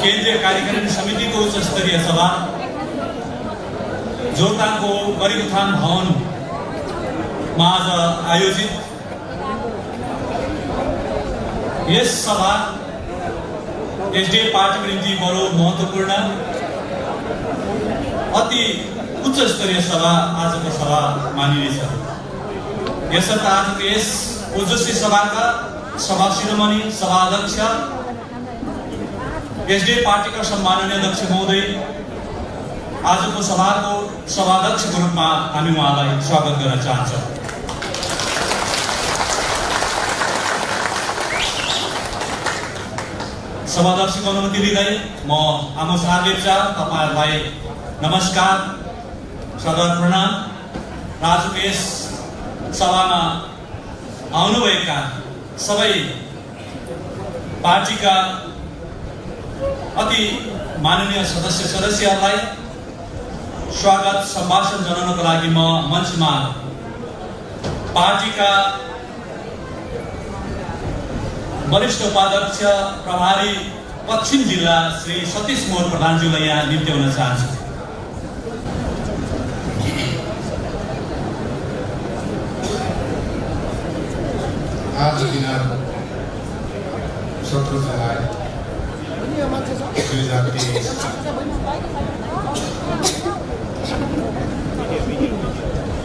केन्द्रीय कार्यकारिणी समितिको उच्च स्तरीय सभा जोरथाङको गरिब उत्थान भवनमा आज आयोजित यस सभा एसडीएफ पार्टीको निम्ति बडो महत्त्वपूर्ण अति उच्च स्तरीय सभा आजको सभा मानिनेछ। यसर्थ आजको यस ओजस्वी सभाका सभा शिरोमणि सभाध्यक्ष एसडीएफ पार्टीका सम्माननीय अध्यक्ष महोदय आजको सभाको सभाध्यक्षको रूपमा हामी उहाँलाई स्वागत गर्न चाहन्छौँ। सभाध्यक्षको अनुमति लिँदै म आमोस आर्लेप्चा तपाईहरुलाई नमस्कार सदर प्रणाम। आजको यस सभामा आउनुभएका सबै पार्टीका अति माननीय सदस्यहरूलाई स्वागत सम्भाषण जनाउनको लागि म मञ्चमा पार्टीका वरिष्ठ उपाध्यक्ष प्रभारी पश्चिम जिल्ला श्री सतीश मोहन प्रधानज्यूलाई यहाँ निम्त्याउन चाहन्छु। आज दिन 17 जुलाई 2023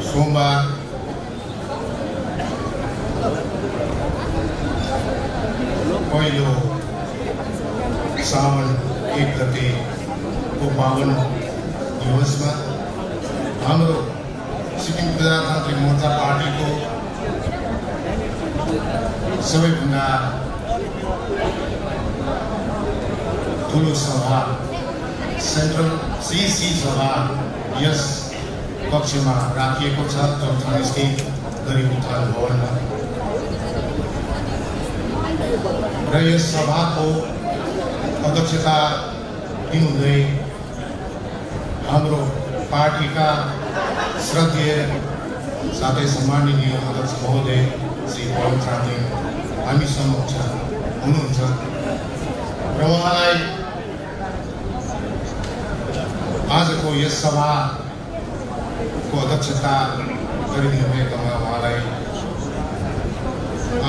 सोमबार पहिलो सावन 1 गतेको पावन दिवसमा हाम्रो सिक्किम प्रजातान्त्रिक मोर्चा पार्टीको सबैभन्दा ठुलो सभा सेन्ट्रल सीसी सभा यस कक्षमा राखिएको छ जोरथाङ स्थित गरिब उत्थान भवनमा र यस सभाको अध्यक्षता दिनुहुँदै हाम्रो पार्टीका श्रद्धेय साथै सम्माननीय अध्यक्ष महोदय श्री भवन हामी समक्ष हुनुहुन्छ र उहाँलाई आजको यस सभाको अध्यक्षता गरिदिनु भएकोमा उहाँलाई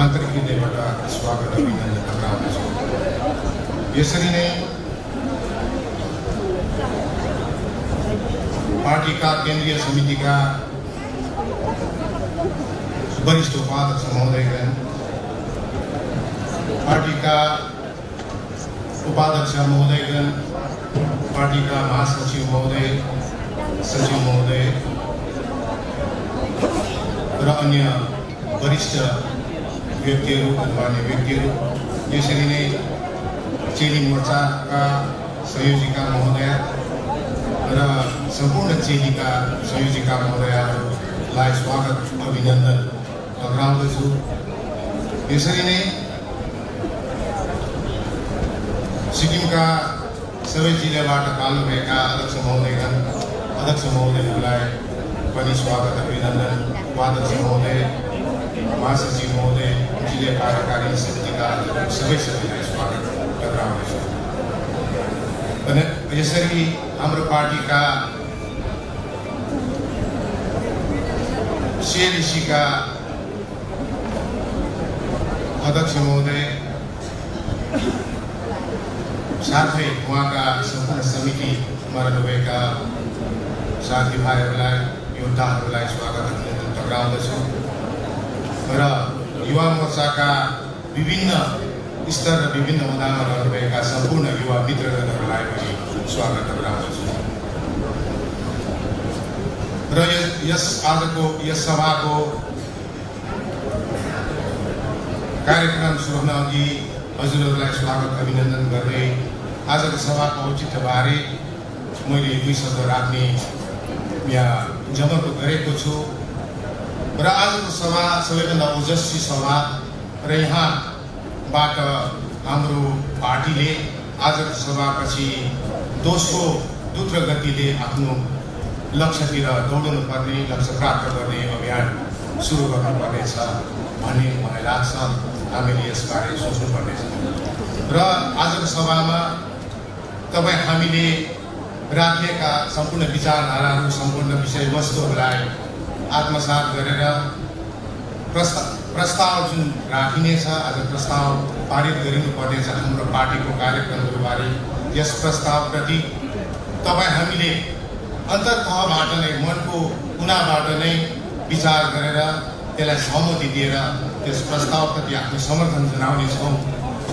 आन्तरिक हृदयबाट स्वागत अभिनन्दन टक्राउँदछु। यसरी नै पार्टीका केन्द्रीय समितिका वरिष्ठ उपाध्यक्ष महोदयगण, पार्टीका उपाध्यक्ष महोदयगण, पार्टीका महासचिव महोदय, सचिव महोदय र अन्य वरिष्ठ व्यक्तिहरू, गणमान्य व्यक्तिहरू, यसरी नै चेली मोर्चाका संयोजिका महोदय र सम्पूर्ण चेलीका संयोजिका महोदयहरूलाई स्वागत अभिनन्दन टक्राउँदछु। यसरी नै सिक्किमका सबै जिल्लाबाट पाल्नुभएका अध्यक्ष महोदयहरूलाई पनि स्वागत अभिनन्दन, उपाध्यक्ष महोदय, महासचिव महोदय, जिल्ला कार्यकारिणी समितिका सबैलाई स्वागत टक्राउँदछु। यसरी हाम्रो पार्टीका सेलिसीका अध्यक्ष महोदय साथै उहाँका सम्पूर्ण समितिमा रहनुभएका साथीभाइहरूलाई, योद्धाहरूलाई स्वागत अभिनन्दन टक्राउँदछु र युवा मोर्चाका विभिन्न स्तर र विभिन्न हुँदामा रहनुभएका सम्पूर्ण युवा मित्रगणहरूलाई पनि स्वागत टक्राउँदछु र आजको यस सभाको कार्यक्रम सुरु हुन अघि हजुरहरूलाई स्वागत अभिनन्दन गर्दै आजको सभाको औचित्यबारे मैले 2 शब्द राख्ने यहाँ जमर्क गरेको छु र आजको सभा सबैभन्दा ओजस्वी सभा र यहाँबाट हाम्रो पार्टीले आजको सभापछि दोस्रो द्रुत गतिले आफ्नो लक्ष्यतिर दौडनु पर्ने, लक्ष्य प्राप्त गर्ने अभियान सुरु गर्नुपर्नेछ भन्ने मलाई लाग्छ। हामीले यसबारे सोच्नुपर्नेछ र आजको सभामा तपाईँ हामीले राखेका सम्पूर्ण विचारधाराहरू सम्पूर्ण विषयवस्तुहरूलाई आत्मसात गरेर प्रस्ताव जुन राखिनेछ, आज प्रस्ताव पारित गरिनुपर्नेछ हाम्रो पार्टीको कार्यक्रमहरूबारे, यस प्रस्तावप्रति तपाईँ हामीले अन्तर्तहबाट नै मनको कुनाबाट नै विचार गरेर त्यसलाई सहमति दिएर त्यस प्रस्तावप्रति आफ्नो समर्थन जनाउनेछौँ र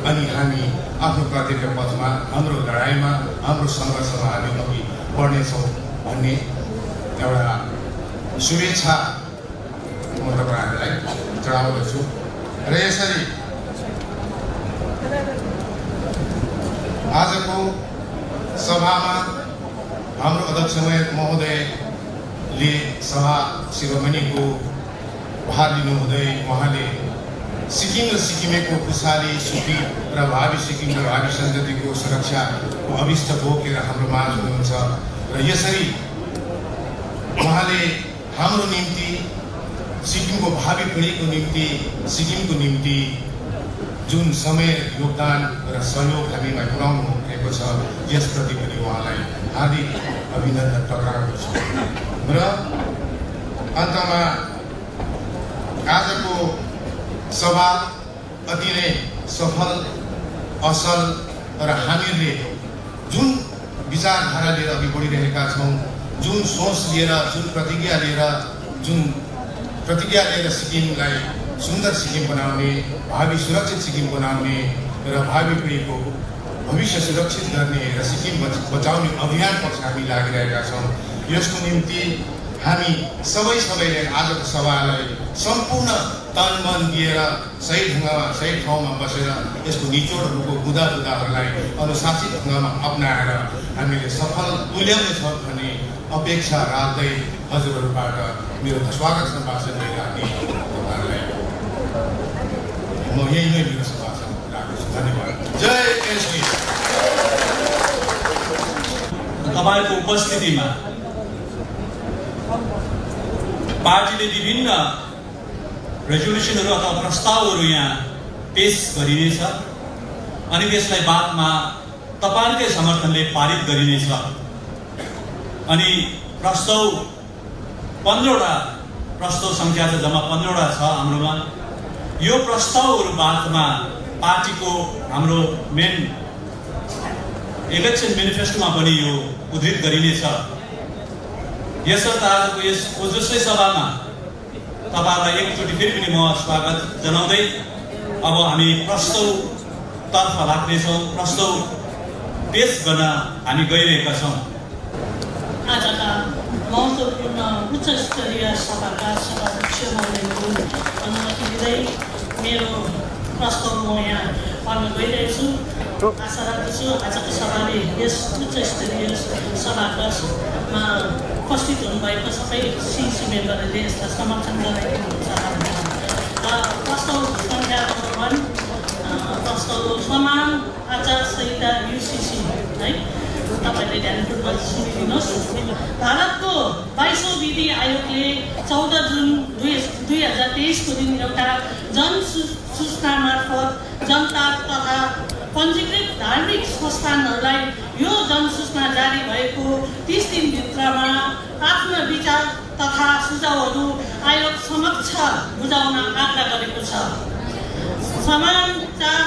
अनि हामी आफ्नो कर्तव्य पथमा हाम्रो लडाइँमा हाम्रो सङ्घर्षमा हामी अघि बढ्नेछौँ भन्ने एउटा शुभेच्छा म तपाईँहरूलाई चढाउँदछु। र यसरी आजको सभामा हाम्रो अध्यक्ष महोदयले सभा शिरोमणिको भार लिनुहुँदै उहाँले सिक्किम र सिक्किमेको खुसाली सुखी र भावी सिक्किम र भावी सन्ततिको सुरक्षाको अभिष्ट बोकेर हाम्रो माझ हुनुहुन्छ र यसरी उहाँले हाम्रो निम्ति सिक्किमको भावी पिँढीको निम्ति सिक्किमको निम्ति जुन समय योगदान र सहयोग हामीमा पुर्याउनु भएको छ यसप्रति पनि उहाँलाई हार्दिक अभिनन्दन टक्राएको छ। र अन्तमा आजको सभा अति नै सफल असल र हामीहरूले जुन विचारधारा लिएर अघि बढिरहेका छौँ, जुन सोच लिएर जुन प्रतिज्ञा लिएर सिक्किमलाई सुन्दर सिक्किम बनाउने, भावी सुरक्षित सिक्किम बनाउने र भावी पिँढीको भविष्य सुरक्षित गर्ने र सिक्किम बचाउने अभियान पक्ष हामी लागिरहेका छौँ। यसको निम्ति हामी सबैले आजको सभालाई सम्पूर्ण तन मन दिएर सही ढङ्गमा सही ठाउँमा बसेर यसको निचोडहरूको बुदाहरूलाई अनुशासित ढङ्गमा अप्नाएर हामीले सफल तुल्याउनेछ भन्ने अपेक्षा राख्दै हजुरहरूबाट मेरो स्वागत सम्भाषण लिइराख्ने तपाईँहरूलाई म यही नै मेरो सम्भाषण राख्छु। धन्यवाद। जय एसडीएफ। तपाईँको उपस्थितिमा पार्टीले विभिन्न रेजोल्युसनहरू अथवा प्रस्तावहरू यहाँ पेश गरिनेछ अनि त्यसलाई बादमा तपाईँकै समर्थनले पारित गरिनेछ। अनि प्रस्ताव 15वटा प्रस्ताव सङ्ख्या चाहिँ जम्मा 15वटा छ हाम्रोमा। यो प्रस्तावहरू बादमा पार्टीको हाम्रो मेन इलेक्सन मेनिफेस्टोमा पनि यो उद्धृत गरिनेछ। यसर्थ आजको यस ओजस्वी सभामा तपाईँहरूलाई एकचोटि फेरि पनि म स्वागत जनाउँदै अब हामी प्रस्तावतर्फ लाग्नेछौँ। प्रस्ताव पेश गर्न हामी गइरहेका छौँ। आजका महत्त्वपूर्ण उच्च स्तरीय सभाका सभाध्यक्ष महोदयको अनुमति दिँदै मेरो प्रस्ताव म यहाँ पढ्न गइरहेको छु। आशा राख्दछु आजको सभाले यस उच्च स्तरीय सभामा उपस्थित हुनुभएको सबै सिसी मेम्बरहरूले यसलाई समर्थन गराइदिनु हुन्छ। प्रस्ताव सङ्ख्या नम्बर 1 प्रस्ताव समान आचार संहिता UCC है, तपाईँले ध्यानपूर्वक सुनिदिनुहोस्। भारतको 22औं विधि आयोगले 14 जुन 2023 को दिन एउटा जनसूचना मार्फत जनता तथा पञ्जीकृत धार्मिक संस्थानहरूलाई यो जनसूचना जारी भएको 30 दिनभित्रमा आफ्नो विचार तथा सुझावहरू आयोग समक्ष बुझाउन आग्रह गरेको छ। समाचार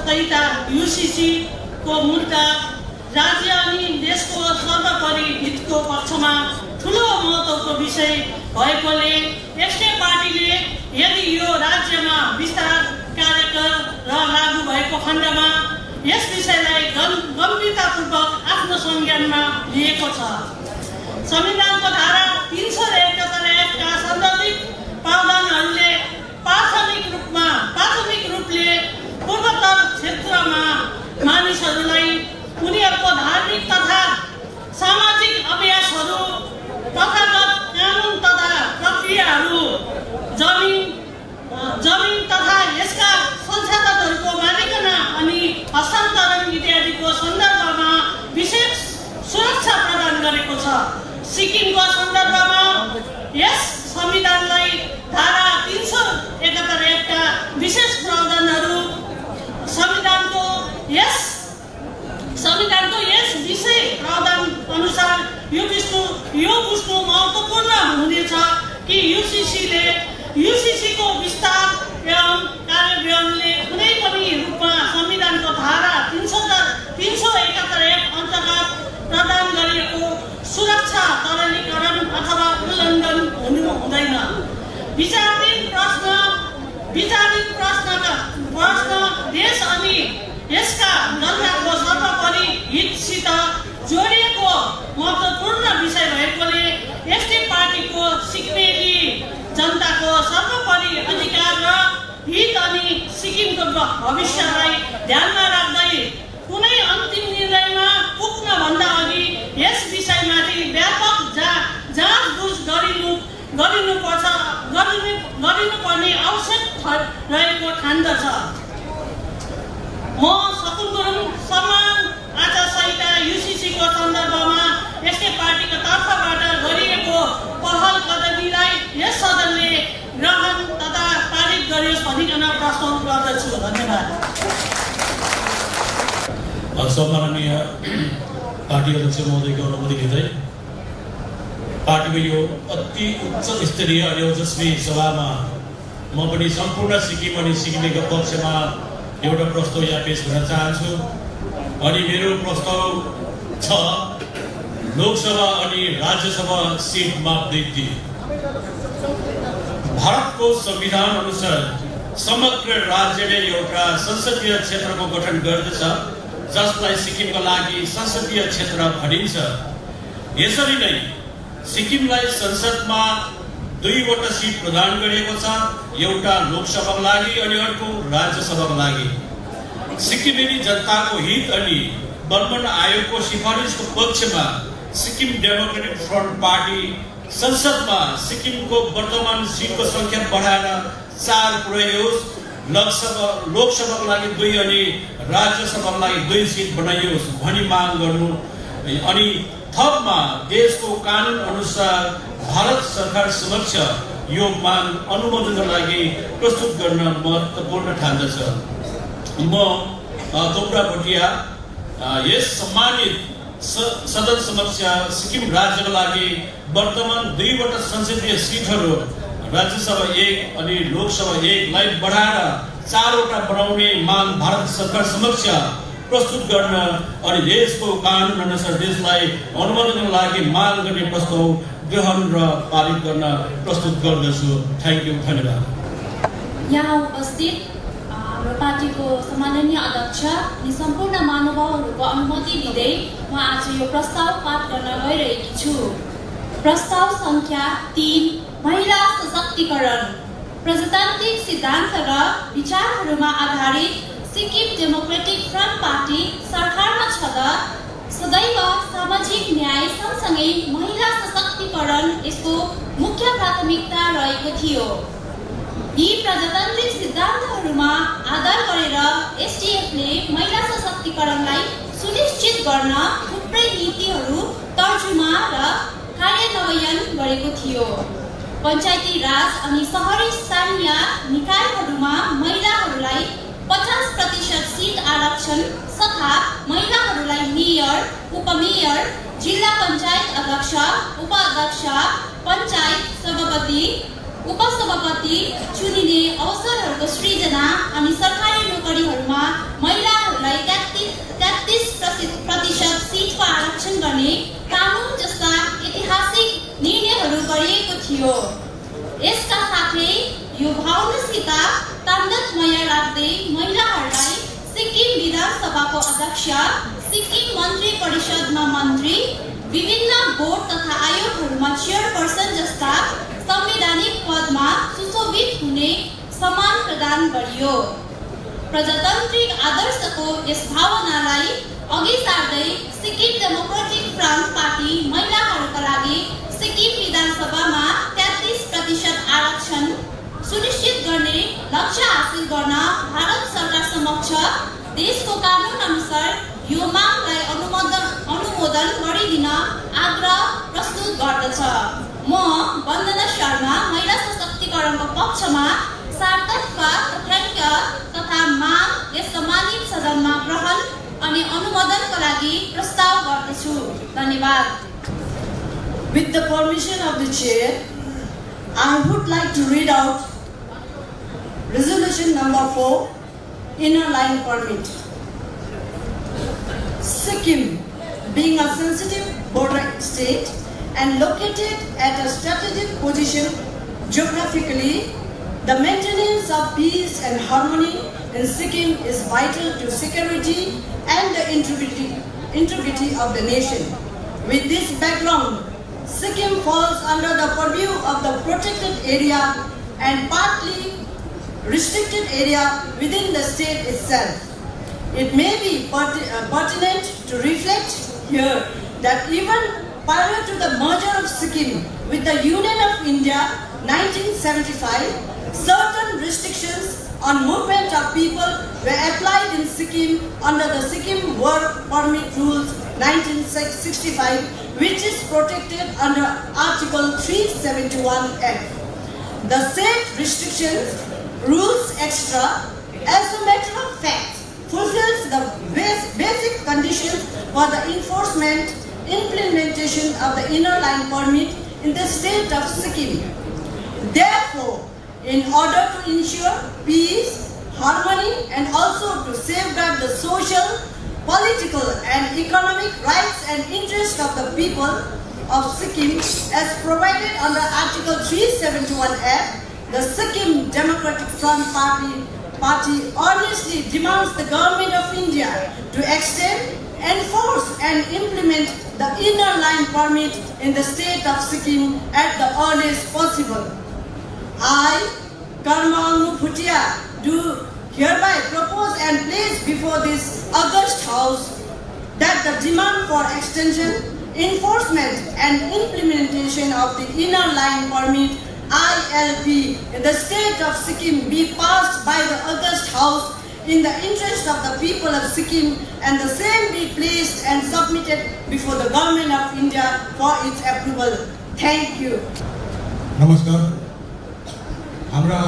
संहिता UCC को मुद्दा राज्य अनि देशको सर्वोपरि हितको पक्षमा ठुलो महत्त्वको विषय भएकोले एसडीएफ पार्टीले यदि यो राज्यमा विस्तार कार्यकर र लागू भएको खण्डमा यस विषयलाई गम्भीरतापूर्वक आफ्नो संज्ञानमा लिएको छ। संविधानको धारा 371 का सन्दर्भित प्रावधानहरूले प्राथमिक रूपले पूर्वोत्तर क्षेत्रमा मानिसहरूलाई उनीहरूको धार्मिक तथा सामाजिक अभ्यासहरू, प्रथागत कानुन तथा प्रक्रियाहरू, जमिन तथा यसका संसाधनहरूको मालिकाना अनि हस्तान्तरण इत्यादिको सन्दर्भमा विशेष सुरक्षा प्रदान गरेको छ। सिक्किमको सन्दर्भमा यस संविधानलाई धारा 371 का विशेष प्रावधानहरू संविधानको यस कि यूसीसीको विस्तार एवं कार्यान्वयनले कुनै पनि रूपमा संविधानको धारा 371 अन्तर्गत प्रदान गरिएको सुरक्षा तरलीकरण अथवा उल्लङ्घन हुनु हुँदैन। विचाराधीन प्रश्न देश अनि यसका जनताको सर्वोपरि हितसित जोडिएको महत्त्वपूर्ण विषय भएकोले एसडीएफ पार्टीको सिक्किमेली जनताको सर्वोपरि अधिकार र हित अनि सिक्किमको भविष्यलाई ध्यानमा राख्दै कुनै अन्तिम निर्णयमा पुग्नभन्दा अघि यस विषयमाथि व्यापक जाँचबुझ गरिनुपर्ने आवश्यक रहेको ठान्दछ। म सकुन गुरुङ समान आचार संहिता यूसीसीको सन्दर्भमा एसडीएफ पार्टीको तर्फबाट गरिएको पहल कदमीलाई यस सदनले ग्रहण तथा पारित गरियोस् भनिकन प्रस्ताव गर्दछु। धन्यवाद। सम्माननीय पार्टी अध्यक्ष महोदयको अनुमति लिँदै पार्टीको यो अति उच्च स्तरीय अनि ओजस्वी सभामा म पनि सम्पूर्ण सिक्किम अनि सिक्किमेको पक्षमा एउटा प्रस्ताव यहाँ पेश गर्न चाहन्छु। अनि मेरो प्रस्ताव छ लोकसभा अनि राज्यसभा सिट मापदण्ड। भारतको संविधान अनुसार समग्र राज्यले एउटा संसदीय क्षेत्रको गठन गर्दछ जसलाई सिक्किमको लागि संसदीय क्षेत्र भनिन्छ। यसरी नै सिक्किमलाई संसदमा 2वटा सिट प्रदान गरिएको छ, एउटा लोकसभाको लागि अनि अर्को राज्यसभाको लागि। सिक्किमेली जनताको हित अनि बनमन आयोगको सिफारिसको पक्षमा सिक्किम डेमोक्रेटिक फ्रन्ट पार्टी संसदमा सिक्किमको वर्तमान सिटको संख्या बढाएर 4 पुर्याइयोस्, लोकसभाको लागि 2 अनि राज्यसभाको लागि 2 सिट बनाइयोस् भनी माग गर्नु। अनि थपमा देशको कानुन अनुसार भारत सरकार समक्ष यो माग अनुमोदनको लागि प्रस्तुत गर्न महत्त्वपूर्ण ठान्दछ। म दोब्रा भोटिया यस सम्मानित सदन समक्ष सिक्किम राज्यको लागि वर्तमान 2वटा संसदीय सिटहरू राज्यसभा 1 अनि लोकसभा 1 लाई बढाएर 4वटा बनाउने माग भारत सरकार समक्ष प्रस्तुत गर्न अनि देशको कानुन अनुसार देशलाई अनुमोदनको लागि माग गर्ने प्रस्ताव ग्रहण र पारित गर्न प्रस्तुत गर्दछु। Thank you. धन्यवाद। यहाँ उपस्थित हाम्रो पार्टीको सम्माननीय अध्यक्ष अनि सम्पूर्ण महानुभावहरूको अनुमति लिँदै म आज यो प्रस्ताव पाठ गर्न गइरहेकी छु। प्रस्ताव संख्या 3 महिला सशक्तिकरण। प्रजातान्त्रिक सिद्धान्त र विचारहरूमा आधारित सिक्किम डेमोक्रेटिक फ्रन्ट पार्टी सरकारमा छँदा सदैव सामाजिक न्याय सँगसँगै महिला सशक्तिकरण यसको मुख्य प्राथमिकता रहेको थियो। यी प्रजातान्त्रिक सिद्धान्तहरूमा आधार गरेर एसडीएफले महिला सशक्तिकरणलाई सुनिश्चित गर्न थुप्रै नीतिहरू तर्जुमा र कार्यान्वयन गरेको थियो। पञ्चायती राज अनि सहरी स्थानीय निकायहरूमा महिलाहरूलाई 50% सिट आरक्षण तथा महिलाहरूलाई मेयर, उपमेयर, जिल्ला पञ्चायत अध्यक्ष, उपाध्यक्ष, पञ्चायत सभापति, उपसभापति चुनिने अवसरहरूको सृजना अनि सरकारी नोकरीहरूमा महिलाहरूलाई 33% सिटको आरक्षण गर्ने कानुन जस्ता ऐतिहासिक निर्णयहरू गरिएको थियो। यसका साथै यो भावनासित तान्दतमय राख्दै महिलाहरूलाई सिक्किम विधानसभाको अध्यक्ष, सिक्किम मन्त्री परिषदमा मन्त्री, विभिन्न बोर्ड तथा आयोगहरूमा चेयरपर्सन जस्ता संवैधानिक पदमा सुशोभित हुने सम्मान प्रदान गरियो। प्रजातान्त्रिक आदर्शको यस भावनालाई अघि सार्दै सिक्किम डेमोक्रेटिक फ्रन्ट पार्टी महिलाहरूका लागि सिक्किम विधानसभामा 33% आरक्षण सुनिश्चित गर्ने लक्ष्य हासिल गर्न भारत सरकार समक्ष देशको कानुन अनुसार यो मागलाई अनुमोदन गरिदिन आग्रह प्रस्तुत गर्दछ। म वन्दना शर्मा महिला सशक्तिकरणको पक्षमा सार्थक तथ्याङ्क तथा माग यस सम्मानित सदनमा ग्रहण अनि अनुमोदनका लागि प्रस्ताव गर्दछु। धन्यवाद। With the permission of the chair, I would like to read out Resolution number 4, Inner Line Permit. Sikkim, being a sensitive border state and located at a strategic position geographically, the maintenance of peace and harmony in Sikkim is vital to security and the integrity of the nation. With this background, Sikkim falls under the purview of the protected area and partly restricted area within the state itself. It may be pertinent to reflect here that even prior to the merger of Sikkim with the Union of India 1975, certain restrictions on movement of people were applied in Sikkim under the Sikkim Work Permit Rules 1965, which is protected under Article 371F. The said restrictions, rules extra, as a matter of fact, fulfills the basic conditions for the enforcement, implementation of the inner line permit in the state of Sikkim. Therefore, in order to ensure peace, harmony, and also to safeguard the social, political, and economic rights and interests of the people of Sikkim, as provided under Article 371F, the Sikkim Democratic Front Party earnestly demands the Government of India to extend, enforce, and implement the inner line permit in the state of Sikkim at the earliest possible. I, Karma Bhutia, do hereby propose and place before this august House that the demand for extension, enforcement, and implementation of the inner line permit ILP in the state of Sikkim be passed by the august House in the interest of the people of Sikkim, and the same be placed and submitted before the Government of India for its approval. Thank you. नमस्कार। हाम्रा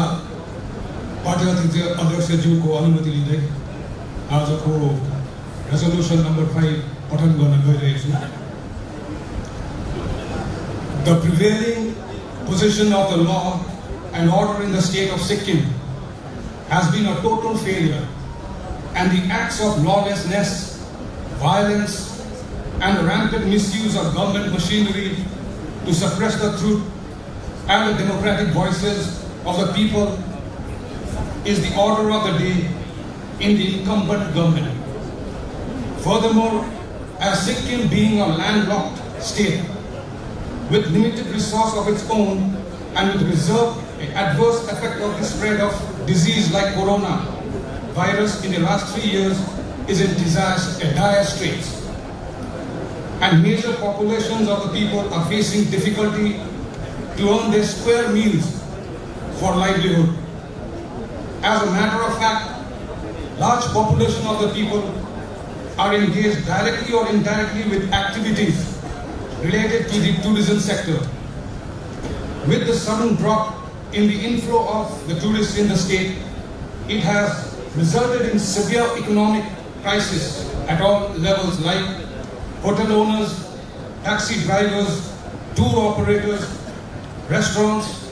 party अध्यक्षज्यूको अनुमति लिँदै आजको resolution number 5 पठन गर्न गइरहेको छु। The prevailing position of the law and order in the state of Sikkim has been a total failure, and the acts of lawlessness, violence, and rampant misuse of government machinery to suppress the truth and the democratic voices of the people is the order of the day in the incumbent government. Furthermore, as Sikkim being a landlocked state with limited resource of its own and with reserved adverse effect of the spread of disease like corona virus in the last 3 years is in dire straits, and major populations of the people are facing difficulty to earn their square meals for livelihood. As a matter of fact, large population of the people are engaged directly or indirectly with activities related to the tourism sector. With the sudden drop in the inflow of the tourists in the state, it has resulted in severe economic crisis at all levels, like hotel owners, taxi drivers, tour operators, restaurants,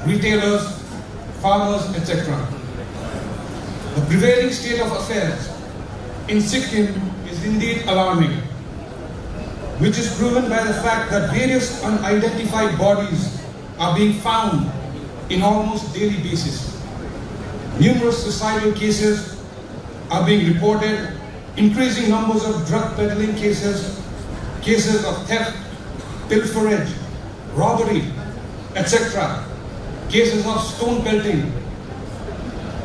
retailers, farmers, etc. The prevailing state of affairs in Sikkim is indeed alarming, which is proven by the fact that various unidentified bodies are being found in almost daily basis. Numerous suicidal cases are being reported, increasing numbers of drug peddling cases, cases of theft, pilferage, robbery, etc., cases of stone pelting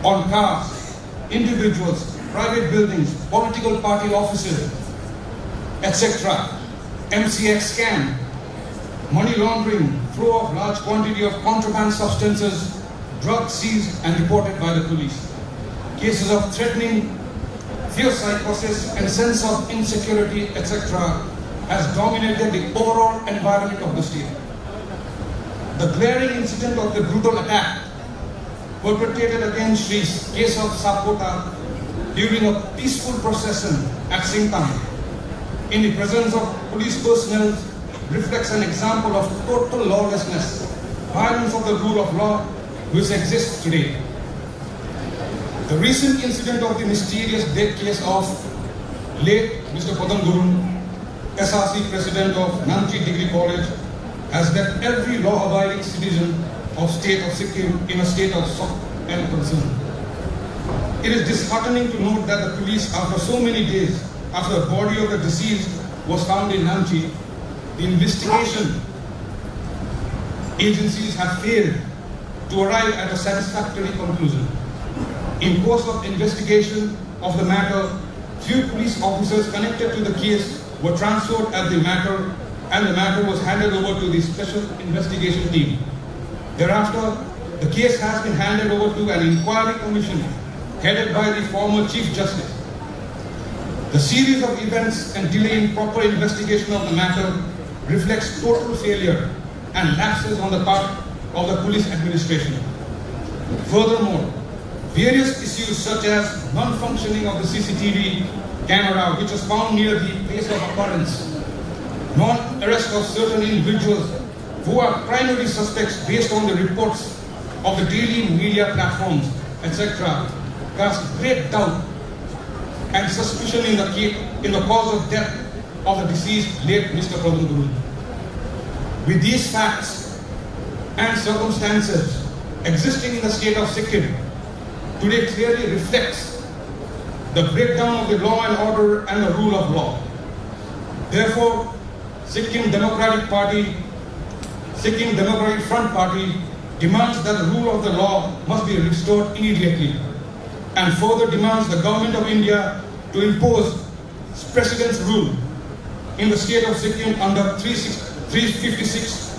on cars, individuals, private buildings, political party offices, etc., MCX scam, money laundering, flow of large quantity of contraband substances, drugs seized and reported by the police, cases of threatening, fear psychosis and sense of insecurity, etc., has dominated the overall environment of the state. The glaring incident of the brutal attack perpetrated against Sri Kesav Sapota during a peaceful procession at Singtam in the presence of police personnel reflects an example of total lawlessness violence of the rule of law which exists today. The recent incident of the mysterious death case of late Mr. Padam Gurung, SRC President of Namchi Degree College, has left every law-abiding citizen of state of Sikkim in a state of shock and concern. It is disheartening to note that the police, after so many days after the body of the deceased was found in Namchi, the investigation agencies have failed to arrive at a satisfactory conclusion. In course of investigation of the matter, few police officers connected to the case were transferred at the matter, and the matter was handed over to the special investigation team. Thereafter, the case has been handed over to an inquiry commission headed by the former Chief Justice. The series of events and delay in proper investigation of the matter reflects total failure and lapses on the part of the police administration. Furthermore, various issues such as non-functioning of the CCTV camera, which was found near the place of occurrence, non-arrest of certain individuals who are primary suspects based on the reports of the daily media platforms, etc., cast great doubt and suspicion in the cause of death of the deceased late Mr. Padam Gurung. With these facts and circumstances existing in the state of Sikkim, today clearly reflects the breakdown of the law and order and the rule of law. Therefore, Sikkim Democratic Front Party demands that the rule of the law must be restored immediately, and further demands the Government of India to impose President's rule in the state of Sikkim under 356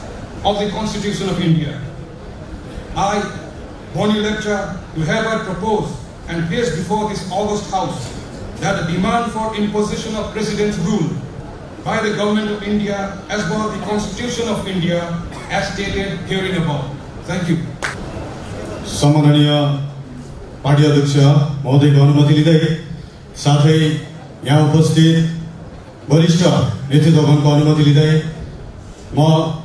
of the Constitution of India. I, Bonnie Lecture, do hereby propose and place before this August House that the demand for imposition of President's rule by the Government of India as per the Constitution of India as stated herein above. Thank you. सम्माननीय party अध्यक्ष महोदयको अनुमति लिँदै साथै यहाँ उपस्थित वरिष्ठ नेतृत्वगणको अनुमति लिँदै म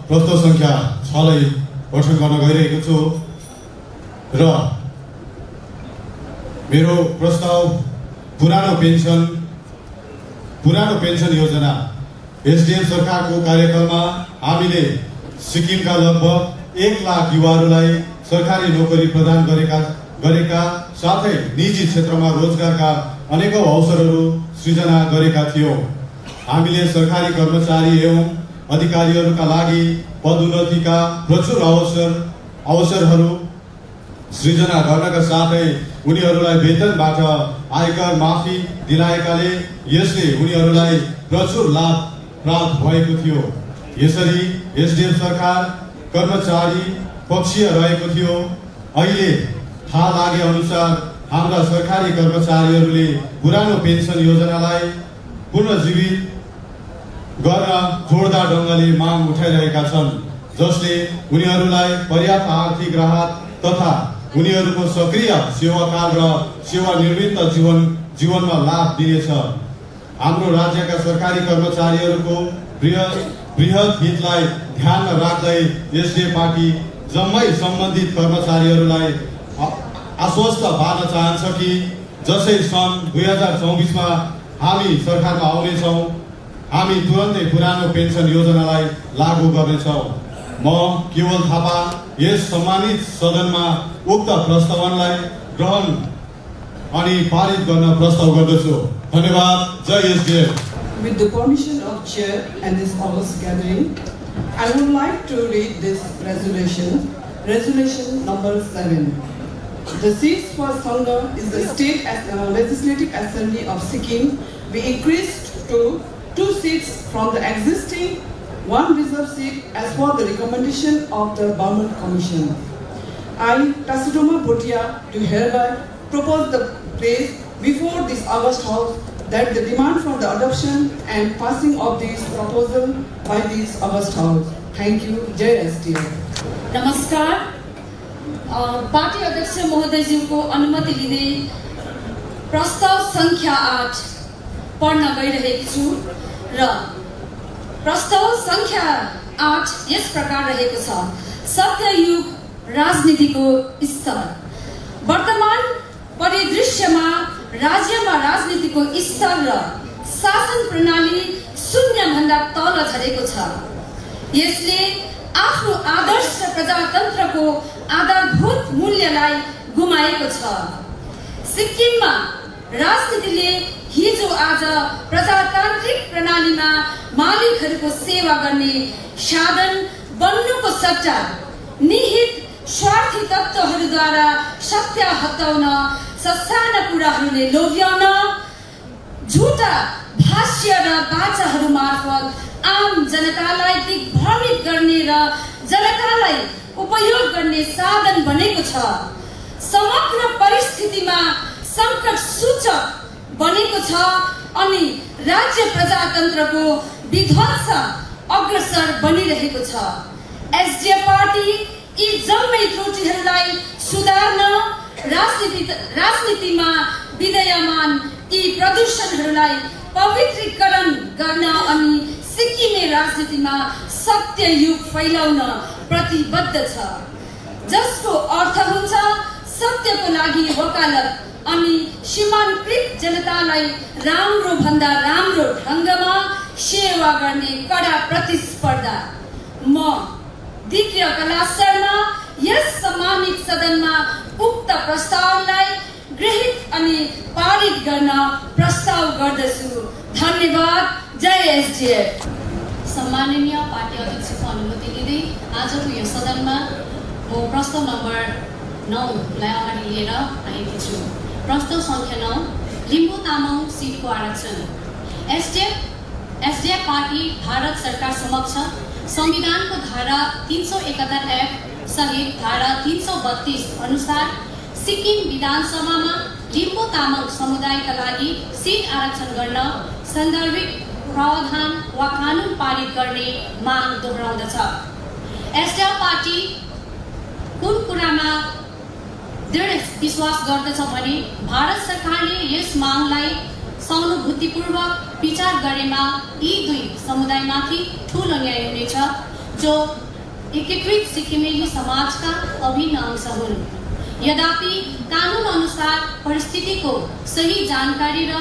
प्रस्ताव संख्या 6 लाई पठन गर्न गइरहेको छु र मेरो प्रस्ताव पुरानो पेन्सन योजना SDF सरकारको कार्यकालमा हामीले सिक्किमका लगभग 1 लाख युवाहरूलाई सरकारी नोकरी प्रदान गरेका साथै निजी क्षेत्रमा रोजगारका अनेकौं अवसरहरू सृजना गरेका थियौं। हामीले सरकारी कर्मचारी एवं अधिकारीहरूका लागि पदोन्नतिका प्रचुर अवसरहरू सृजना गर्नका साथै उनीहरूलाई वेतनबाट आयकर माफी दिलाएकाले यसले उनीहरूलाई प्रचुर लाभ प्राप्त भएको थियो। यसरी SDF सरकार कर्मचारी पक्षीय रहेको थियो। अहिले थाहा लागे अनुसार हाम्रा सरकारी कर्मचारीहरूले पुरानो पेन्सन योजनालाई पुनर्जीवित गर्न जोरदार ढंगले माग उठाइरहेका छन्, जसले उनीहरूलाई पर्याप्त आर्थिक राहत तथा उनीहरूको सक्रिय सेवाकाल र सेवानिवृत्त जीवनमा लाभ दिनेछ। हाम्रो राज्यका सरकारी कर्मचारीहरूको बृहत हितलाई ध्यानमा राख्दै SDF पार्टी जम्मै सम्बन्धित कर्मचारीहरूलाई आश्वस्त पार्न चाहन्छ कि जसै सन् 2024 मा हामी सरकारमा आउनेछौं, हामी तुरन्तै पुरानो पेन्सन योजनालाई लागू गर्नेछौं। म केवल थापा यस सम्मानित सदनमा उक्त प्रस्तावनलाई ग्रहण अनि पारित गर्न प्रस्ताव गर्दछु। धन्यवाद। जय SDF। With the permission of Chair and this August gathering, I would like to read this resolution. Resolution number 7. The seats for Sangha is the State Legislative Assembly of Sikkim be increased to 2 seats from the existing 1 reserve seat as per the recommendation of the Bhawan Commission. I, Tasidoma Bhutia, do hereby propose the place before this August House that the demand for the adoption and passing of this proposal by this August House. Thank you. Jai SDF. नमस्कार। Party अध्यक्ष महोदयज्यूको अनुमति लिँदै प्रस्ताव संख्या 8 पढ्न गइरहेकी छु र प्रस्ताव संख्या 8 यस प्रकार रहेको छ। सत्ययुग राजनीतिको स्तर। वर्तमान परिदृश्यमा राज्यमा राजनीतिको स्तर र शासन प्रणाली शून्यभन्दा तल झरेको छ। यसले आफ्नो आदर्श प्रजातन्त्रको आधारभूत मूल्यलाई गुमाएको छ। सिक्किममा राजनीतिले हिजो आज प्रजातान्त्रिक प्रणालीमा मालिकहरूको सेवा गर्ने साधन बन्नुको सट्टा निहित स्वार्थी तत्त्वहरूद्वारा सत्य हटाउन, ससाना कुराहरूले लोभ्याउन, झुटा भाष्य र बाचाहरू मार्फत आम जनतालाई दिग्भ्रमित गर्ने र जनतालाई उपयोग गर्ने साधन बनेको छ। समग्र परिस्थितिमा संकट सूचक बनेको छ अनि राज्य प्रजातन्त्रको विध्वंस अग्रसर बनिरहेको छ। एसडीएफ पार्टी यी जम्मै त्रुटिहरूलाई सुधार्न, राजनीतिमा विद्यमान यी प्रदूषणहरूलाई पवित्रीकरण गर्न अनि सिक्किमे राजनीतिमा सत्ययुग फैलाउन प्रतिबद्ध छ, जसको अर्थ हुन्छ सत्यको लागि वकालत अनि सीमान्तकृत जनतालाई राम्रो भन्दा राम्रो ढङ्गमा सेवा गर्ने कडा प्रतिस्पर्धा। म द्वितीय कला शर्मा यस सम्मानित सदनमा उक्त प्रस्तावलाई गृहीत अनि पारित गर्न प्रस्ताव गर्दछु। धन्यवाद। जय एसडीएफ। सम्माननीय पार्टी अध्यक्षको अनुमति लिँदै आजको यो सदनमा म प्रस्ताव नम्बर 9 लाई अगाडि लिएर आएकी छु। प्रस्ताव संख्या 9, लिम्बू तामाङ सिटको आरक्षण। एसडीएफ पार्टी भारत सरकार समक्ष संविधानको धारा 371F सहित धारा 332 अनुसार सिक्किम विधानसभामा लिम्बू तामाङ समुदायका लागि सिट आरक्षण गर्न सन्दर्भित प्रावधान वा कानुन पारित गर्ने माग दोहोऱ्याउँदछ। एसडीएफ पार्टी कुन कुरामा दृढ विश्वास गर्दछ भने भारत सरकारले यस मागलाई सहानुभूतिपूर्वक विचार गरेमा यी दुई समुदायमाथि ठूलो न्याय हुनेछ, जो एकीकृत सिक्किमेली समाजका अभिन्न अंश हुन्। यद्यपि कानुन अनुसार परिस्थितिको सही जानकारी र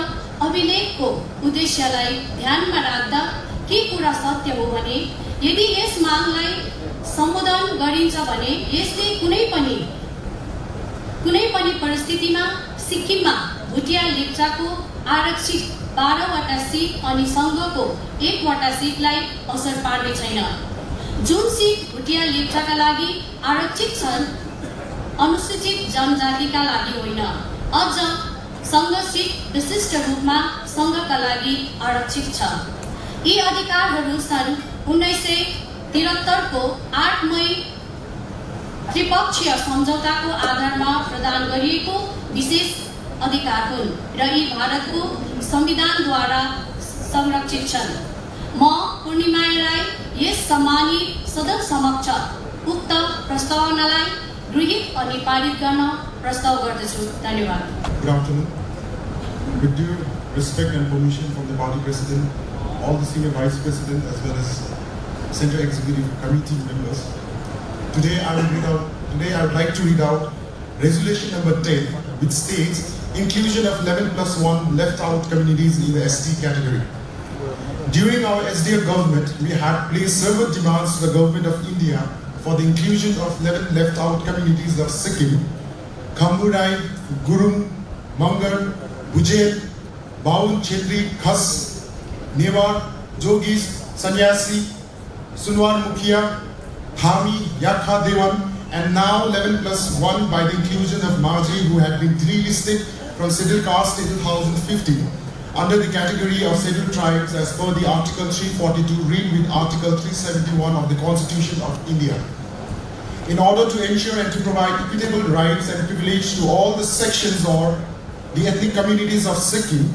अभिलेखको उद्देश्यलाई ध्यानमा राख्दा के कुरा सत्य हो भने यदि यस मागलाई सम्बोधन गरिन्छ भने यसले कुनै पनि परिस्थितिमा सिक्किममा भुटिया लेप्चाको आरक्षित 12वटा सिट अनि संघको 1वटा सिटलाई असर पार्ने छैन। जुन सिट भुटिया लेप्चाका लागि आरक्षित छन्, अनुसूचित जनजातिका लागि होइन। अझ संघ सिट विशिष्ट रूपमा संघका लागि आरक्षित छ। यी अधिकारहरू सन् 1973 को 8 मई त्रिपक्षीय सम्झौताको आधारमा प्रदान गरिएको विशेष अधिकार हुन् र यी भारतको संविधानद्वारा संरक्षित छन्। म पूर्णिमा राई यस सम्मानित सदन समक्ष उक्त प्रस्तावनालाई गृहीत अनि पारित गर्न प्रस्ताव गर्दछु। धन्यवाद। Good afternoon. With due respect and permission from the party president, all the senior vice president as well as Central Executive Committee members, today I would like to read out resolution number 10, which states inclusion of 11+1 left out communities in the ST category. During our SDF government, we had placed several demands to the government of India for the inclusion of 11 left out communities of Sikkim, Khamburai, Gurung, Mangar, Bujel, Bhawan, Chetri, Khas, Newar, Jogis, Sanyasi, Sunwar Mukhia, Thami, Yakha Dewan, and now 11+1 by the inclusion of Marji, who had been delisted from scheduled caste in 2015 under the category of scheduled tribes as per the Article 342 read with Article 371 of the Constitution of India. In order to ensure and to provide equitable rights and privilege to all the sections or the ethnic communities of Sikkim,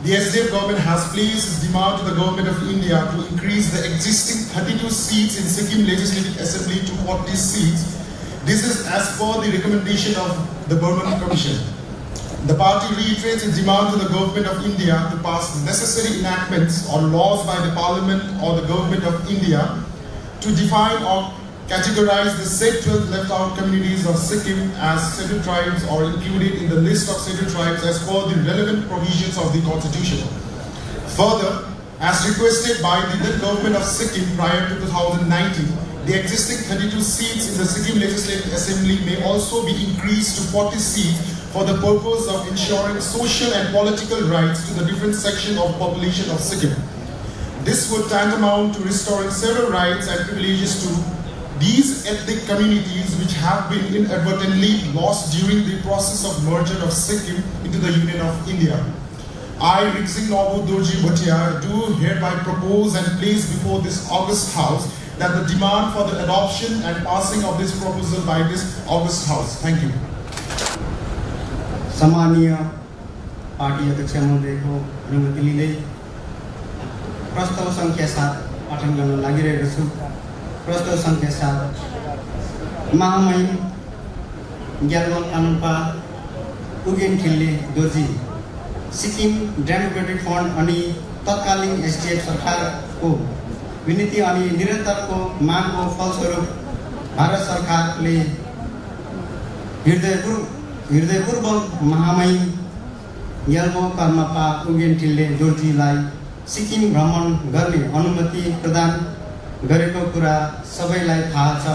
the SDF government has placed its demand to the government of India to increase the existing 32 seats in Sikkim Legislative Assembly to 40 seats. This is as per the recommendation of the Burman Commission. The party reiterates its demand to the government of India to pass necessary enactments or laws by the Parliament or the government of India to define or categorized the said 12 left-out communities of Sikkim as scheduled tribes or included in the list of scheduled tribes as per the relevant provisions of the Constitution. Further, as requested by the then government of Sikkim prior to 2019, the existing 32 seats in the Sikkim Legislative Assembly may also be increased to 40 seats for the purpose of ensuring social and political rights to the different section of population of Sikkim. This would tantamount to restoring several rights and privileges to these ethnic communities which have been inadvertently lost during the process of merger of Sikkim into the Union of India. I, Riksing Nobu Dorji Bhatia, do hereby propose and place before this August House that the demand for the adoption and passing of this proposal by this August House. Thank you. सम्मानीय party अध्यक्ष महोदयको अनुमति लिँदै प्रस्ताव संख्या 7 पाठन गर्न लागिरहेको छु। प्रस्ताव संख्या 7 महामहिम ग्याल्बन कानुपा उगेन ठिल्ले दोर्जी सिक्किम डेमोक्रेटिक फ्रन्ट अनि तत्कालीन एसडीएफ सरकारको विनती अनि निरन्तरको मागको फलस्वरूप भारत सरकारले हृदयपूर्वक महामहिम ग्याल्बो कर्मपा उगेन ठिल्ले दोर्जीलाई सिक्किम भ्रमण गर्ने अनुमति प्रदान गरेको कुरा सबैलाई थाहा छ।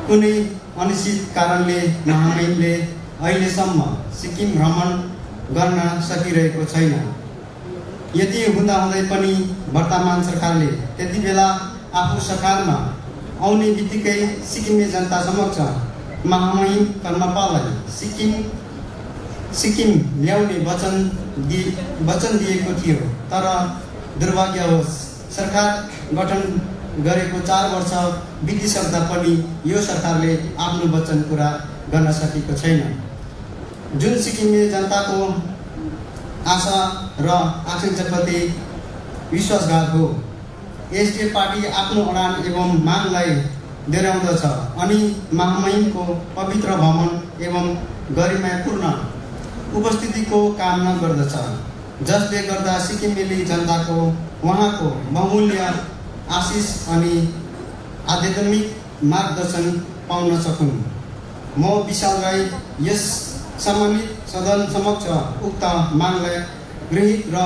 कुनै अनिश्चित कारणले महामहिमले अहिलेसम्म सिक्किम भ्रमण गर्न सकिरहेको छैन। यति हुँदाहुँदै पनि वर्तमान सरकारले त्यति बेला आफू सरकारमा आउने बित्तिकै सिक्किमे जनता समक्ष महामहिम कर्मपालाई सिक्किम ल्याउने वचन दिएको थियो। तर दुर्भाग्यवश सरकार गठन गरेको 4 वर्ष बितिसक्दा पनि यो सरकारले आफ्नो वचन पूरा गर्न सकेको छैन, जुन सिक्किमे जनताको आशा र आकांक्षाप्रति विश्वासघात हो। एसडीएफ पार्टी आफ्नो अडान एवं मागलाई दोहोऱ्याउँदछ अनि महामहिमको पवित्र भ्रमण एवं गरिमापूर्ण उपस्थितिको कामना गर्दछ, जसले गर्दा सिक्किमेली जनताको उहाँको बहुमूल्य आशिष अनि आध्यात्मिक मार्गदर्शन पाउन सकुन्। म विशाल राई यस सम्मानित सदन समक्ष उक्त मागलाई गृहीत र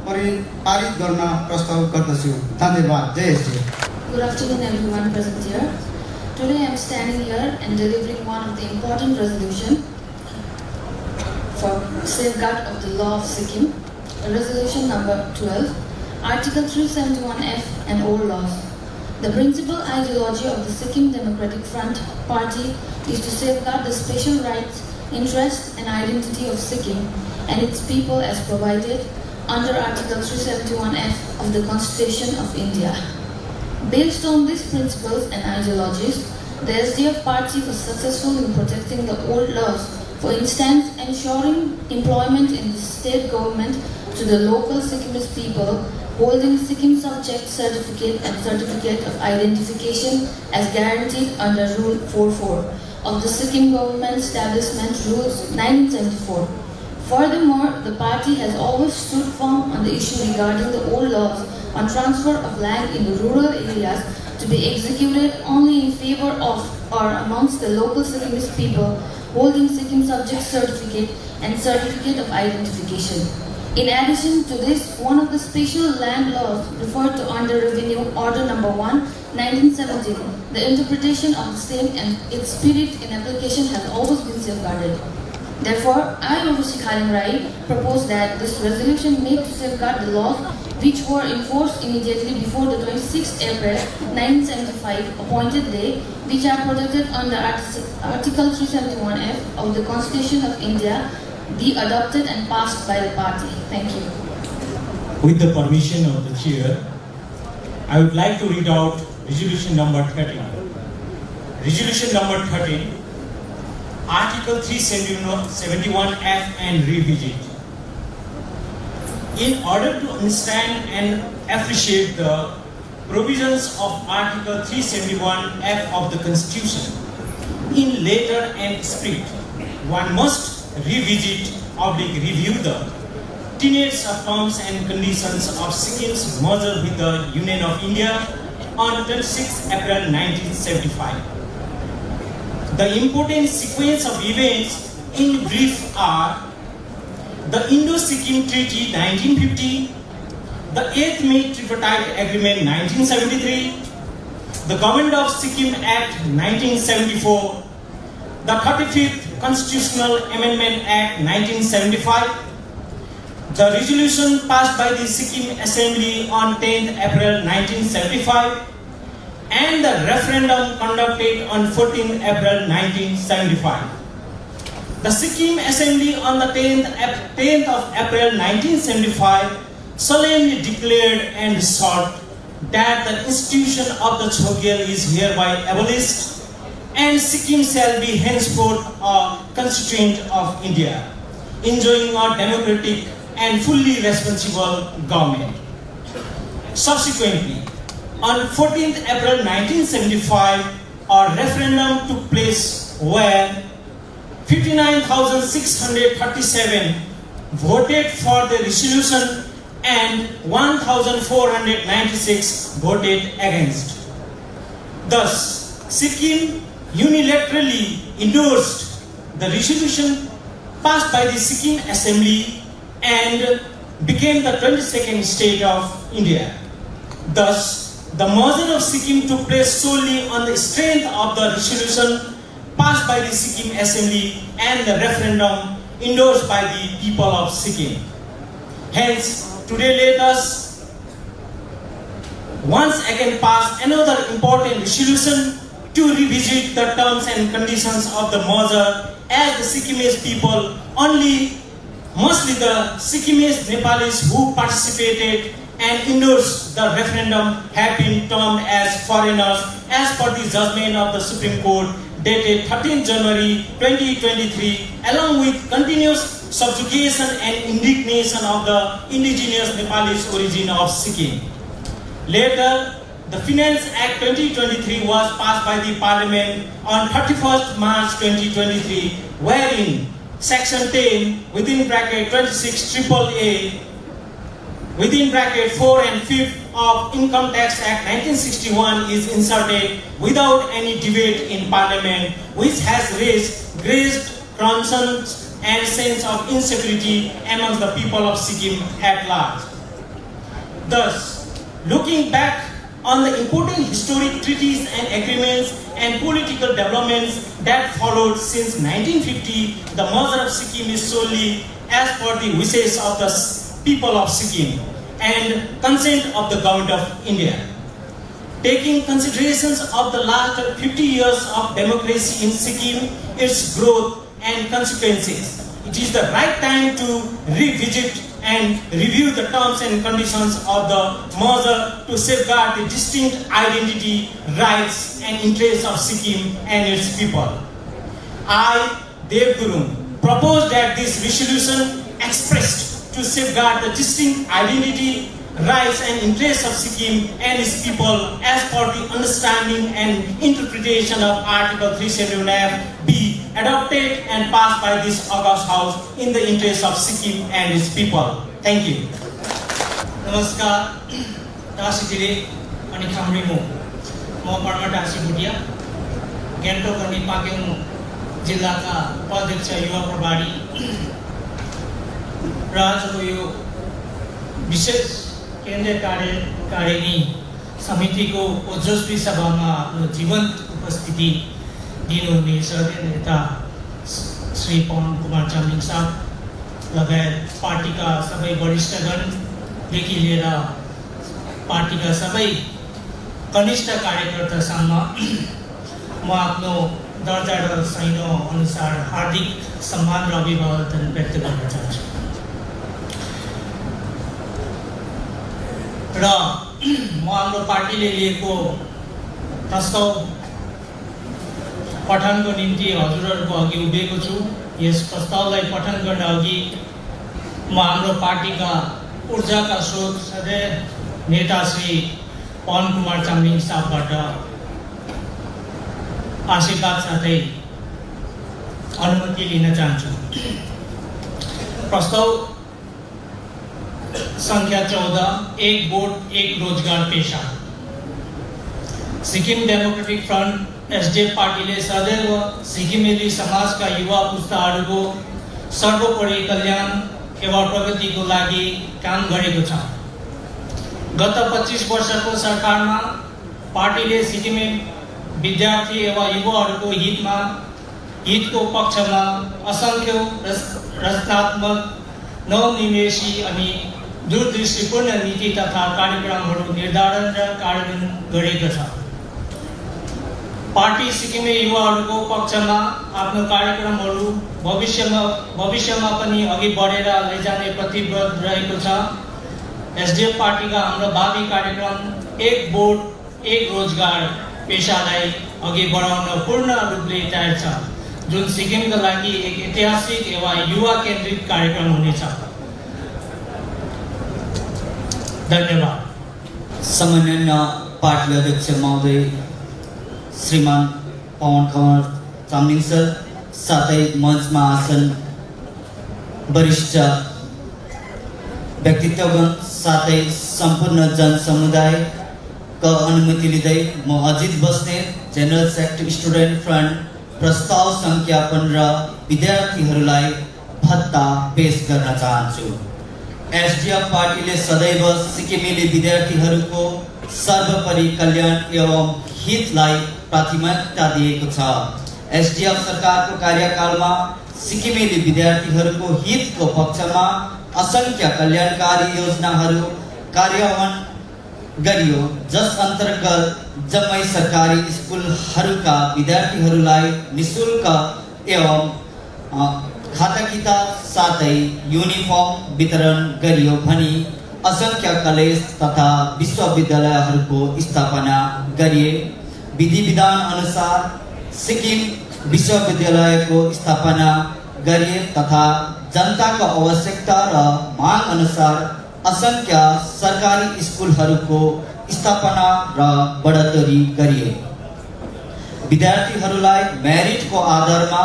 पारित गर्न प्रस्ताव गर्दछु। धन्यवाद। जय Shri. Good afternoon everyone present here. Today I am standing here and delivering one of the important resolution for safeguard of the law of Sikkim, resolution number 12, Article 371F and all laws. The principal ideology of the Sikkim Democratic Front Party is to safeguard the special rights, interests and identity of Sikkim and its people as provided under Article 371F of the Constitution of India. Based on these principles and ideologies, the SDF party was successful in protecting the old laws, for instance, ensuring employment in the state government to the local Sikkimese people holding Sikkim Subject Certificate and Certificate of Identification as guaranteed under Rule 44 of the Sikkim Government Establishment Rules 1974. Furthermore, the party has always stood firm on the issue regarding the old laws on transfer of land in the rural areas to be executed only in favor of or amongst the local Sikkimese people holding Sikkim Subject Certificate and Certificate of Identification. In addition to this, one of the special land laws referred to under Revenue Order Number 1, 1917, the interpretation of the same and its spirit in application has always been safeguarded. Therefore, I, Overseer Khalim Rai, propose that this resolution made to safeguard the laws which were enforced immediately before the 26th April 1975 appointed day, which are protected under Article 371F of the Constitution of India, be adopted and passed by the party. Thank you. With the permission of the chair, I would like to read out resolution number 13. Resolution number 13, Article 371F and revisit. In order to understand and appreciate the provisions of Article 371F of the Constitution in letter and spirit, one must revisit or review the tenets of terms and conditions of Sikkim's merger with the Union of India on 26 April 1975. The important sequence of events in brief are the Indo-Sikkim Treaty 1950, the 8th May Tripartite Agreement 1973, the Government of Sikkim Act 1974, the 35th Constitutional Amendment Act 1975, the resolution passed by the Sikkim Assembly on 10th April 1975, and the referendum conducted on 14th April 1975. The Sikkim Assembly on the 10th of April 1975 solemnly declared and resolved that the institution of the Chogyal is hereby abolished and Sikkim shall be henceforth a constituent of India, enjoying a democratic and fully responsible government. Subsequently, on 14th April 1975, a referendum took place where 59,637 voted for the resolution and 1,496 voted against. Thus, Sikkim unilaterally endorsed the resolution passed by the Sikkim Assembly and became the 22nd state of India. Thus, the merger of Sikkim took place solely on the strength of the resolution passed by the Sikkim Assembly and the referendum endorsed by the people of Sikkim. Hence, today let us once again pass another important resolution to revisit the terms and conditions of the merger, as the Sikkimese people, mostly the Sikkimese Nepalis who participated and endorsed the referendum, have been termed as foreigners as per the judgment of the Supreme Court dated 13 January 2023, along with continuous subjugation and indignation of the indigenous Nepalese origin of Sikkim. Later, the Finance Act 2023 was passed by the Parliament on 31st March 2023, wherein Section 10 within bracket 26 AAA within bracket 4 and 5th of Income Tax Act 1961 is inserted without any debate in Parliament, which has raised concerns and sense of insecurity amongst the people of Sikkim at large. Thus, looking back on the important historic treaties and agreements and political developments that followed since 1950, the merger of Sikkim is solely as per the wishes of the people of Sikkim and consent of the government of India. Taking considerations of the last 50 years of democracy in Sikkim, its growth and consequences, it is the right time to revisit and review the terms and conditions of the merger to safeguard the distinct identity, rights and interests of Sikkim and its people. I, Dev Gurung, propose that this resolution expressed to safeguard the distinct identity, rights and interests of Sikkim and its people as per the understanding and interpretation of Article 371F be adopted and passed by this August House in the interest of Sikkim and its people. Thank you. Namaskar, Tasi Dire, Ani Kamrimu, Mo Parma Tasi Budia, Gento Kani Paking Jilaka, Padiksha Yuva Prabadi, Rajakoyo, विशेष केन्द्रीय कार्यकारिणी समितिको ओजस्वी सभामा आफ्नो जीवन्त उपस्थिति दिनुहुने सदन नेता श्री पवन कुमार चामलिङ साहब लगायत पार्टीका सबै वरिष्ठगणदेखि लिएर पार्टीका सबै कनिष्ठ कार्यकर्तासम्म म आफ्नो दर्जा र सैनो अनुसार हार्दिक सम्मान र अभिवादन व्यक्त गर्न चाहन्छु। र म हाम्रो पार्टीले लिएको प्रस्ताव पठनको निम्ति हजुरहरूको अघि उभिएको छु। यस प्रस्तावलाई पठन गर्न अघि म हाम्रो पार्टीका ऊर्जाका स्रोत सदस्य नेता श्री पवन कुमार चामलिङ साहबबाट आशीर्वाद साथै अनुमति लिन चाहन्छु। प्रस्ताव संख्या 14, एक वोट एक रोजगार पेशा। सिक्किम डेमोक्रेटिक फ्रन्ट एसडीएफ पार्टीले सदैव सिक्किमेली समाजका युवा पुस्ताहरूको सर्वोपरि कल्याण एवं प्रगतिको लागि काम गरेको छ। गत 25 वर्षको सरकारमा पार्टीले सिक्किमे विद्यार्थी एवं युवाहरूको हितको पक्षमा असंख्य रचनात्मक, नवनिवेशी अनि दूरदृष्टिपूर्ण नीति तथा कार्यक्रमहरू निर्धारण र कार्यान्वयन गरेको छ। पार्टी सिक्किमे युवाहरूको पक्षमा आफ्नो कार्यक्रमहरू भविष्यमा पनि अघि बढेर लैजाने प्रतिबद्ध रहेको छ। एसडीएफ पार्टीका हाम्रो भावी कार्यक्रम एक बोर्ड एक रोजगार पेशालाई अघि बढाउन पूर्ण रूपले तयार छ, जुन सिक्किमका लागि एक ऐतिहासिक एवं युवा केन्द्रित कार्यक्रम हुनेछ। धन्यवाद। सम्माननीय पार्टी अध्यक्ष महोदय श्रीमान पवन कुमार चामलिङ सर, साथै मञ्चमा आसन वरिष्ठ व्यक्तित्वगण साथै सम्पूर्ण जनसमुदायका अनुमति लिँदै म Ajit Basnet, general secretary student front प्रस्ताव संख्या 15 विद्यार्थीहरूलाई भत्ता पेश गर्न चाहन्छु। एसडीएफ पार्टीले सदैव सिक्किमेली विद्यार्थीहरूको सर्वोपरि कल्याण एवं हितलाई प्राथमिकता दिएको छ। एसडीएफ सरकारको कार्यकालमा सिक्किमेली विद्यार्थीहरूको हितको पक्षमा असंख्य कल्याणकारी योजनाहरू कार्यान्वयन गरियो, जस अन्तर्गत जम्मै सरकारी स्कुलहरूका विद्यार्थीहरूलाई निःशुल्क एवं खाता किताब साथै युनिफर्म वितरण गरियो भनी असंख्य कलेज तथा विश्वविद्यालयहरूको स्थापना गरिए। विधि विधान अनुसार सिक्किम विश्वविद्यालयको स्थापना गरिए तथा जनताको आवश्यकता र माग अनुसार असंख्य सरकारी स्कुलहरूको स्थापना र बढोत्तरी गरिए। विद्यार्थीहरूलाई मेरिटको आधारमा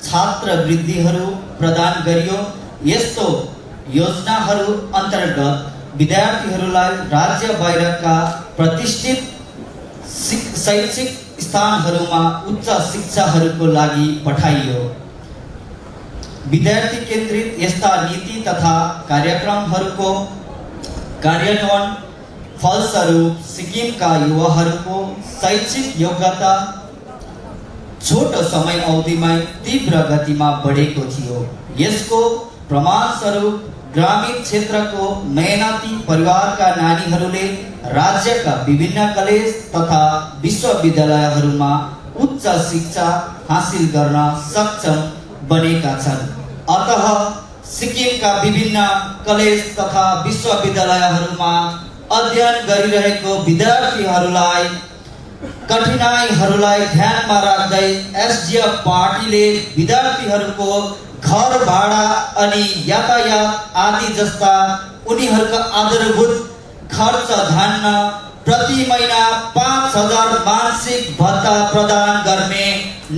छात्रवृत्तिहरू प्रदान गरियो। यस्तो योजनाहरू अन्तर्गत विद्यार्थीहरूलाई राज्य बाहिरका प्रतिष्ठित शैक्षिक स्थानहरूमा उच्च शिक्षाहरूको लागि पठाइयो। विद्यार्थी केन्द्रित यस्ता नीति तथा कार्यक्रमहरूको कार्यान्वयन फलस्वरूप सिक्किमका युवाहरूको शैक्षिक योग्यता छोटो समय अवधिमा तीव्र गतिमा बढेको थियो। यसको प्रमाणस्वरूप ग्रामीण क्षेत्रको मेहनती परिवारका नानीहरूले राज्यका विभिन्न कलेज तथा विश्वविद्यालयहरूमा उच्च शिक्षा हासिल गर्न सक्षम बनेका छन्। अतः सिक्किमका विभिन्न कलेज तथा विश्वविद्यालयहरूमा अध्ययन गरिरहेको विद्यार्थीहरूलाई कठिनाइहरूलाई ध्यानमा राख्दै एसडीएफ पार्टीले विद्यार्थीहरूको घर भाडा अनि यातायात आदि जस्ता उनीहरूको आधारभूत खर्च धान्न प्रति महिना 5,000 मासिक भत्ता प्रदान गर्ने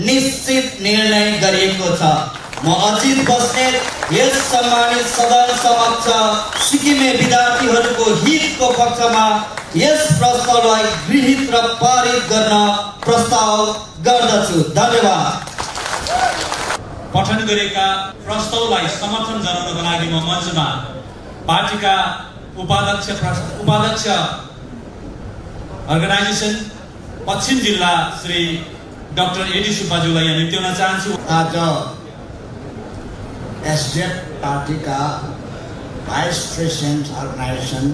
निश्चित निर्णय गरिएको छ। म अजित बस्नेत यस सम्मानित सदन समक्ष सिक्किमे विद्यार्थीहरूको हितको पक्षमा यस प्रस्तावलाई गृहीत र पारित गर्न प्रस्ताव गर्दछु। धन्यवाद। पठन गरेका प्रस्तावलाई समर्थन जनाउनका लागि म मञ्चमा पार्टीका उपाध्यक्ष अर्गनाइजेसन पश्चिम जिल्ला श्री डाक्टर एडी सुब्बाज्यूलाई यहाँ निम्त्याउन चाहन्छु। आज एसडीएफ पार्टीका vice president organisation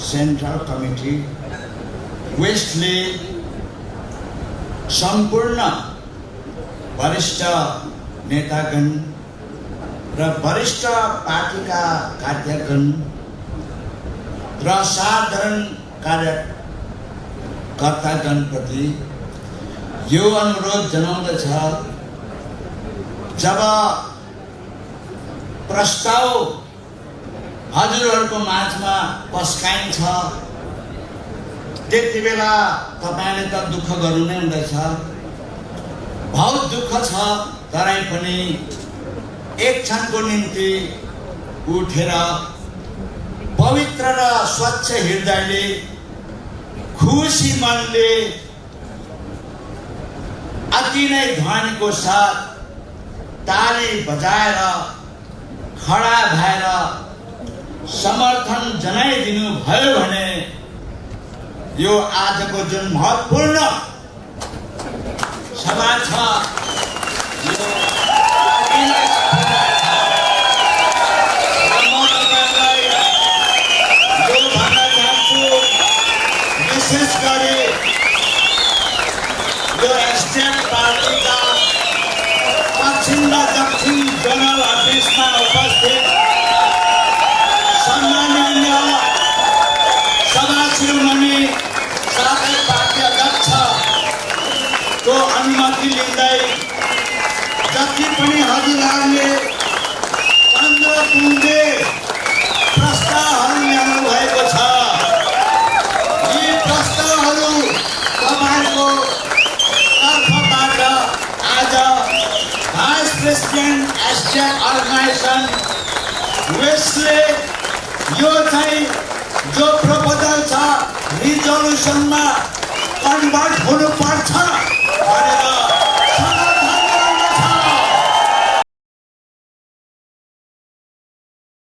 central committee वेस्टले सम्पूर्ण वरिष्ठ नेतागण र वरिष्ठ पार्टीका कार्यगण र साधारण कार्यकर्तागणप्रति यो अनुरोध जनाउँदछ, जब प्रस्ताव हजुरहरूको माझमा पस्काइन्छ त्यति बेला तपाईले त दुःख गर्नु नै हुँदैछ। बहुत दुःख छ, तरै पनि एक क्षणको निम्ति उठेर पवित्र र स्वच्छ हृदयले खुसी मनले अति नै ध्वनिको साथ ताली बजाएर खडा भएर समर्थन जनाइदिनु भयो भने यो आजको जुन महत्त्वपूर्ण सभा छ यो अति नै विशेष गरी यो SDF पार्टीका पश्चिम र दक्षिण जोनल अफिसमा उपस्थित सम्माननीय सभा शिरोमणि साथै पार्टी अध्यक्षको अनुमति लिँदै जति पनि हजुरहरूले 15 बुँदे प्रस्तावहरू ल्याउनु भएको छ प्रस्तावहरू तपाईको तर्फबाट आज भाइस प्रेसिडेन्ट SDF अर्गनाइजेसन वेस्टले यो चाहिँ जो प्रपोजल छ रिजोल्युसनमा कन्भर्ट हुनुपर्छ भनेर